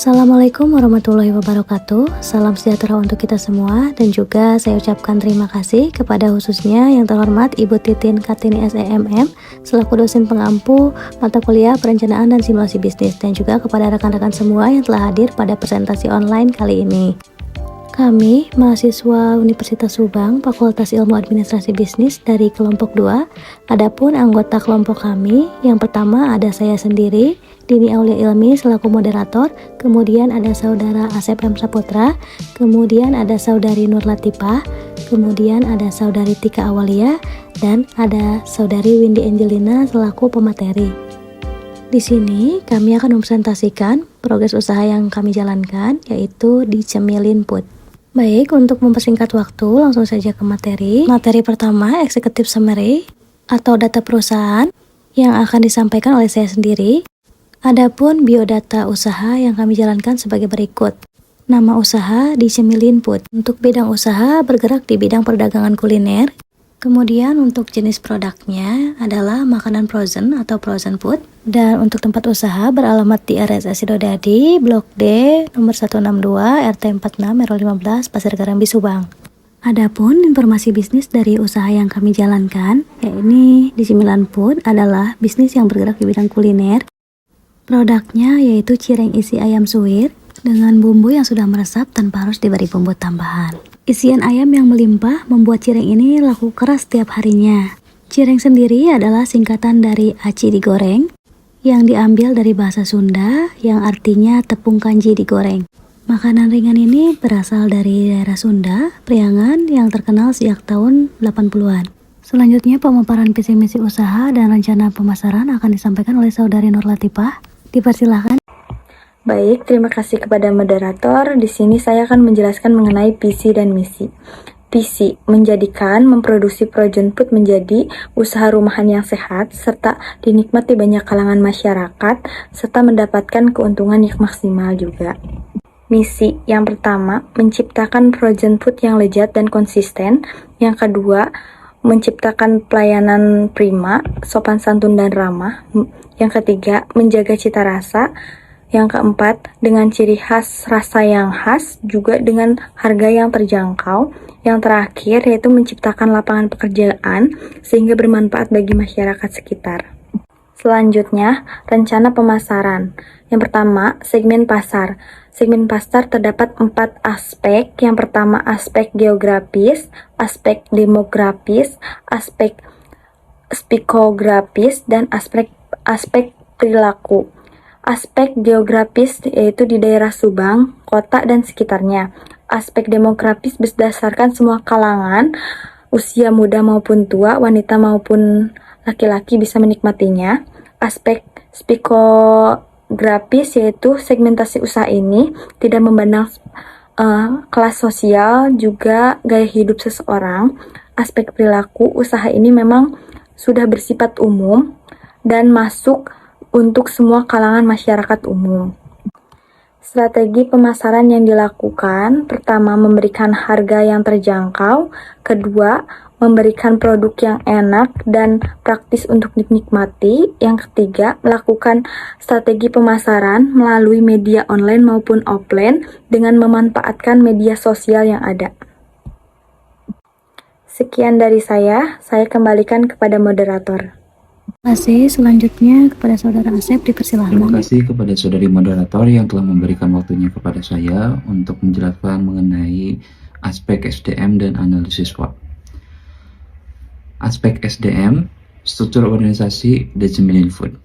Assalamualaikum warahmatullahi wabarakatuh. Salam sejahtera untuk kita semua. Dan juga saya ucapkan terima kasih kepada khususnya yang terhormat Ibu Titin Kartini SEMM selaku dosen pengampu mata kuliah perencanaan dan simulasi bisnis, dan juga kepada rekan-rekan semua yang telah hadir pada presentasi online kali ini. Kami, mahasiswa Universitas Subang, Fakultas Ilmu Administrasi Bisnis dari kelompok 2. Adapun anggota kelompok kami, yang pertama ada saya sendiri, Dini Aulia Ilmi selaku moderator, kemudian ada saudara Asep M. Saputra, kemudian ada saudari Nur Latifah, kemudian ada saudari Tika Awalia, dan ada saudari Windy Angelina selaku pemateri. Di sini kami akan mempresentasikan progres usaha yang kami jalankan, yaitu di Cemilin Food. Baik, untuk mempersingkat waktu, langsung saja ke materi. Materi pertama, Executive Summary atau data perusahaan yang akan disampaikan oleh saya sendiri. Adapun biodata usaha yang kami jalankan sebagai berikut. Nama usaha di Cemilin Food. Untuk bidang usaha bergerak di bidang perdagangan kuliner. Kemudian untuk jenis produknya adalah makanan frozen atau frozen food. Dan untuk tempat usaha beralamat di RSS Sidodadi, Blok D, nomor 162, RT 46, RW 15, Pasir Garambi, Subang. Adapun informasi bisnis dari usaha yang kami jalankan, yakni di Cemilin Food adalah bisnis yang bergerak di bidang kuliner. Produknya yaitu cireng isi ayam suwir dengan bumbu yang sudah meresap tanpa harus diberi bumbu tambahan. Isian ayam yang melimpah membuat cireng ini laku keras setiap harinya. Cireng sendiri adalah singkatan dari aci digoreng, yang diambil dari bahasa Sunda yang artinya tepung kanji digoreng. Makanan ringan ini berasal dari daerah Sunda, Priangan, yang terkenal sejak tahun 80-an. Selanjutnya pemaparan visi misi usaha dan rencana pemasaran akan disampaikan oleh saudari Nur Latifah. Dipersilahkan. Baik, terima kasih kepada moderator. Di sini saya akan menjelaskan mengenai visi dan misi. Visi, menjadikan memproduksi frozen food menjadi usaha rumahan yang sehat, serta dinikmati banyak kalangan masyarakat, serta mendapatkan keuntungan yang maksimal juga. Misi, yang pertama, menciptakan frozen food yang lezat dan konsisten. Yang kedua, menciptakan pelayanan prima, sopan santun dan ramah. Yang ketiga, menjaga cita rasa. Yang keempat, dengan ciri khas rasa yang khas, juga dengan harga yang terjangkau. Yang terakhir, yaitu menciptakan lapangan pekerjaan sehingga bermanfaat bagi masyarakat sekitar. Selanjutnya, rencana pemasaran. Yang pertama, segmen pasar. Segmen pasar terdapat 4 aspek. Yang pertama, aspek geografis, aspek demografis, aspek psikografis, dan aspek perilaku. Aspek geografis yaitu di daerah Subang, kota dan sekitarnya. Aspek demografis berdasarkan semua kalangan, usia muda maupun tua, wanita maupun laki-laki bisa menikmatinya. Aspek psikografis yaitu segmentasi usaha ini tidak memandang kelas sosial, juga gaya hidup seseorang. Aspek perilaku, usaha ini memang sudah bersifat umum dan masuk untuk semua kalangan masyarakat umum. Strategi pemasaran yang dilakukan, pertama, memberikan harga yang terjangkau. Kedua, memberikan produk yang enak dan praktis untuk dinikmati. Yang ketiga, melakukan strategi pemasaran melalui media online maupun offline dengan memanfaatkan media sosial yang ada. Sekian dari saya kembalikan kepada moderator. Terima kasih. Selanjutnya kepada saudara Asep, dipersilahkan. Terima kasih kepada saudari moderator yang telah memberikan waktunya kepada saya untuk menjelaskan mengenai aspek SDM dan analisis SWOT. Aspek SDM, struktur organisasi The Cemilin Food.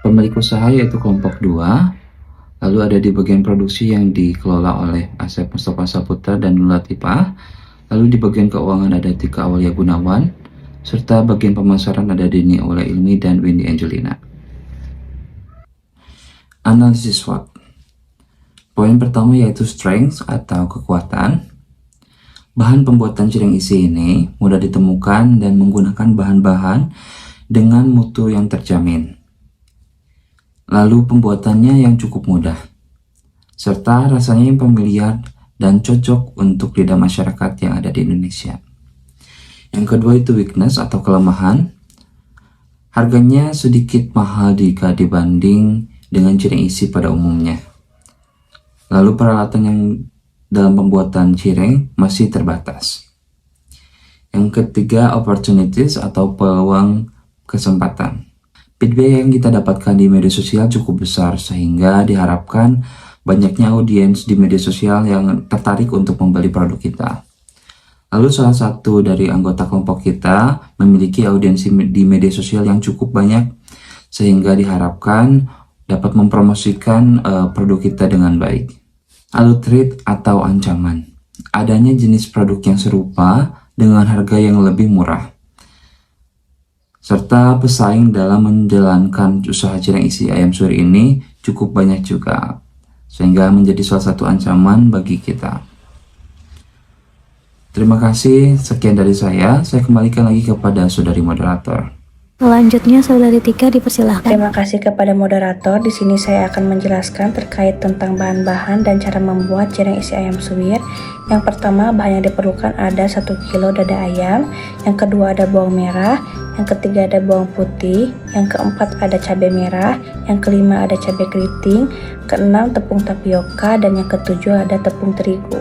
Pemilik usaha yaitu kelompok 2, lalu ada di bagian produksi yang dikelola oleh Asep Mustafa Saputra dan Nur Latifah, lalu di bagian keuangan ada Tika Awalia Gunawan, serta bagian pemasaran ada Dini Aulia Ilmi dan Windy Angelina. Analisis SWOT. Poin pertama yaitu strength atau kekuatan. Bahan pembuatan cireng isi ini mudah ditemukan dan menggunakan bahan-bahan dengan mutu yang terjamin. Lalu pembuatannya yang cukup mudah, serta rasanya yang familiar dan cocok untuk lidah masyarakat yang ada di Indonesia. Yang kedua itu weakness atau kelemahan. Harganya sedikit mahal jika dibanding dengan cireng isi pada umumnya. Lalu peralatan yang dalam pembuatan cireng masih terbatas. Yang ketiga, opportunities atau peluang kesempatan. Feedback yang kita dapatkan di media sosial cukup besar sehingga diharapkan banyaknya audiens di media sosial yang tertarik untuk membeli produk kita. Lalu salah satu dari anggota kelompok kita memiliki audiensi di media sosial yang cukup banyak sehingga diharapkan dapat mempromosikan produk kita dengan baik. Lalu threat atau ancaman. Adanya jenis produk yang serupa dengan harga yang lebih murah. Serta pesaing dalam menjalankan usaha cireng isi ayam suri ini cukup banyak juga. Sehingga menjadi salah satu ancaman bagi kita. Terima kasih, sekian dari saya. Saya kembalikan lagi kepada saudari moderator. Selanjutnya Saudari Tika dipersilahkan. Terima kasih kepada moderator. Di sini saya akan menjelaskan terkait tentang bahan-bahan dan cara membuat cireng isi ayam suwir. Yang pertama, bahan yang diperlukan ada 1 kilo dada ayam, yang kedua ada bawang merah, yang ketiga ada bawang putih, yang keempat ada cabai merah, yang kelima ada cabai keriting, keenam tepung tapioka, dan yang ketujuh ada tepung terigu.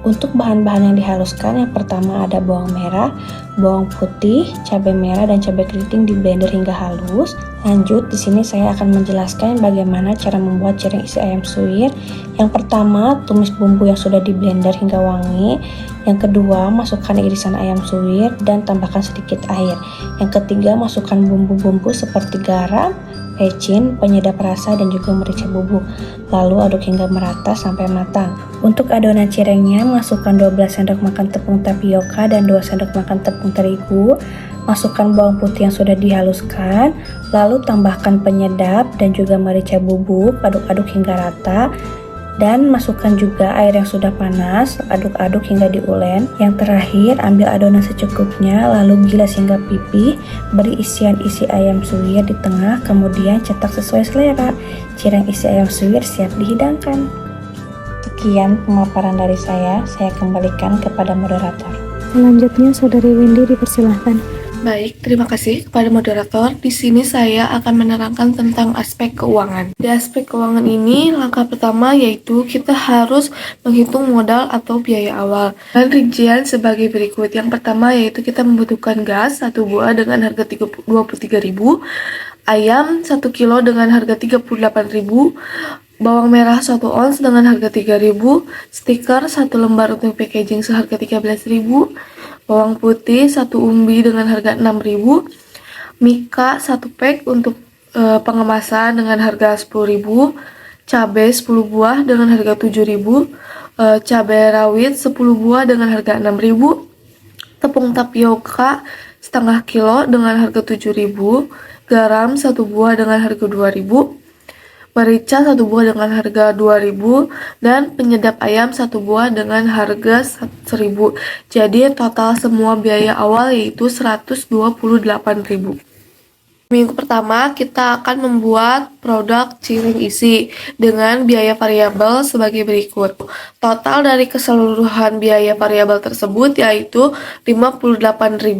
Untuk bahan-bahan yang dihaluskan, yang pertama ada bawang merah, bawang putih, cabai merah, dan cabai keriting di blender hingga halus. Lanjut, di sini saya akan menjelaskan bagaimana cara membuat cireng isi ayam suwir. Yang pertama, tumis bumbu yang sudah di blender hingga wangi. Yang kedua, masukkan irisan ayam suwir dan tambahkan sedikit air. Yang ketiga, masukkan bumbu-bumbu seperti garam, pecin, penyedap rasa, dan juga merica bubuk. Lalu aduk hingga merata sampai matang. Untuk adonan cirengnya, masukkan 12 sendok makan tepung tapioka dan 2 sendok makan tepung terigu. Masukkan bawang putih yang sudah dihaluskan, lalu tambahkan penyedap dan juga merica bubuk, aduk-aduk hingga rata. Dan masukkan juga air yang sudah panas, aduk-aduk hingga diulen. Yang terakhir, ambil adonan secukupnya, lalu gilas hingga pipih. Beri isian isi ayam suwir di tengah, kemudian cetak sesuai selera. Cireng isi ayam suwir siap dihidangkan. Sekian pemaparan dari saya kembalikan kepada moderator. Selanjutnya Saudari Windy dipersilahkan. Baik, terima kasih kepada moderator. Di sini saya akan menerangkan tentang aspek keuangan. Di aspek keuangan ini, langkah pertama yaitu kita harus menghitung modal atau biaya awal. Dan rincian sebagai berikut. Yang pertama yaitu kita membutuhkan gas 1 buah dengan harga 23.000, ayam 1 kilo dengan harga 38.000, bawang merah 1 ons dengan harga 3.000, stiker 1 lembar untuk packaging seharga 13.000, bawang putih 1 umbi dengan harga 6.000, mika 1 pack untuk pengemasan dengan harga 10.000, cabai 10 buah dengan harga 7.000, cabai rawit 10 buah dengan harga 6.000, tepung tapioka setengah kilo dengan harga 7.000, garam 1 buah dengan harga 2.000, merica 1 buah dengan harga 2.000, dan penyedap ayam 1 buah dengan harga 1.000. Jadi total semua biaya awal yaitu 128.000. Minggu pertama kita akan membuat produk cireng isi dengan biaya variabel sebagai berikut. Total dari keseluruhan biaya variabel tersebut yaitu 58.000.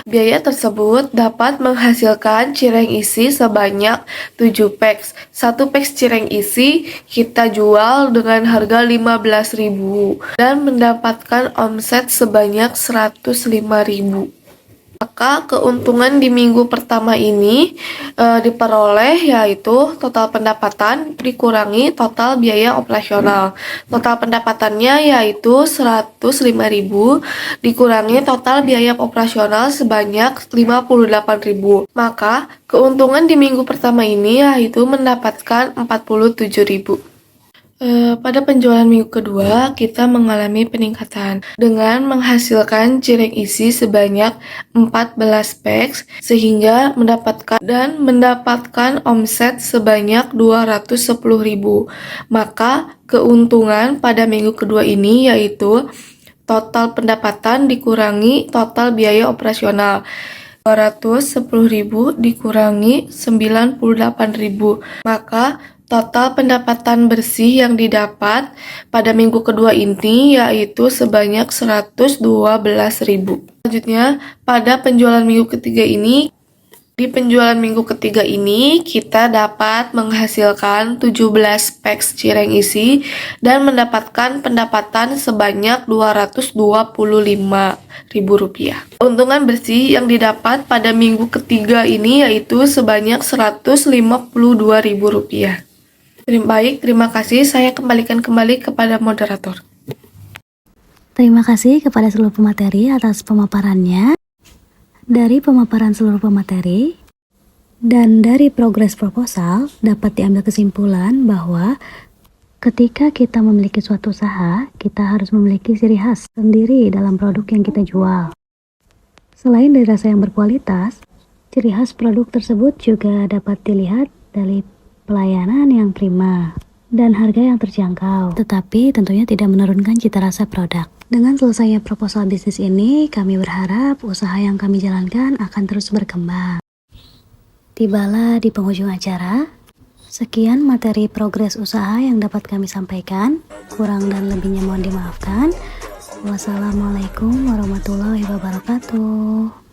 Biaya tersebut dapat menghasilkan cireng isi sebanyak 7 packs. 1 packs cireng isi kita jual dengan harga 15.000 dan mendapatkan omset sebanyak 105.000. Maka keuntungan di minggu pertama ini diperoleh yaitu total pendapatan dikurangi total biaya operasional. Total pendapatannya yaitu 105.000 dikurangi total biaya operasional sebanyak 58.000. Maka keuntungan di minggu pertama ini yaitu mendapatkan 47.000. Pada penjualan minggu kedua, kita mengalami peningkatan dengan menghasilkan cireng isi sebanyak 14 packs sehingga mendapatkan omset sebanyak 210.000. Maka keuntungan pada minggu kedua ini yaitu total pendapatan dikurangi total biaya operasional. 210.000 dikurangi 98.000. Maka total pendapatan bersih yang didapat pada minggu kedua ini yaitu sebanyak 112.000. Selanjutnya, pada penjualan minggu ketiga ini Di penjualan minggu ketiga ini, kita dapat menghasilkan 17 packs cireng isi dan mendapatkan pendapatan sebanyak Rp225.000. Keuntungan bersih yang didapat pada minggu ketiga ini yaitu sebanyak Rp152.000. Baik, terima kasih. Saya kembalikan kembali kepada moderator. Terima kasih kepada seluruh pemateri atas pemaparannya. Dari pemaparan seluruh pemateri dan dari progres proposal dapat diambil kesimpulan bahwa ketika kita memiliki suatu usaha, kita harus memiliki ciri khas sendiri dalam produk yang kita jual. Selain dari rasa yang berkualitas, ciri khas produk tersebut juga dapat dilihat dari pelayanan yang prima dan harga yang terjangkau, tetapi tentunya tidak menurunkan cita rasa produk. Dengan selesainya proposal bisnis ini, kami berharap usaha yang kami jalankan akan terus berkembang. Tibalah di penghujung acara. Sekian materi progres usaha yang dapat kami sampaikan. Kurang dan lebihnya mohon dimaafkan. Wassalamualaikum warahmatullahi wabarakatuh.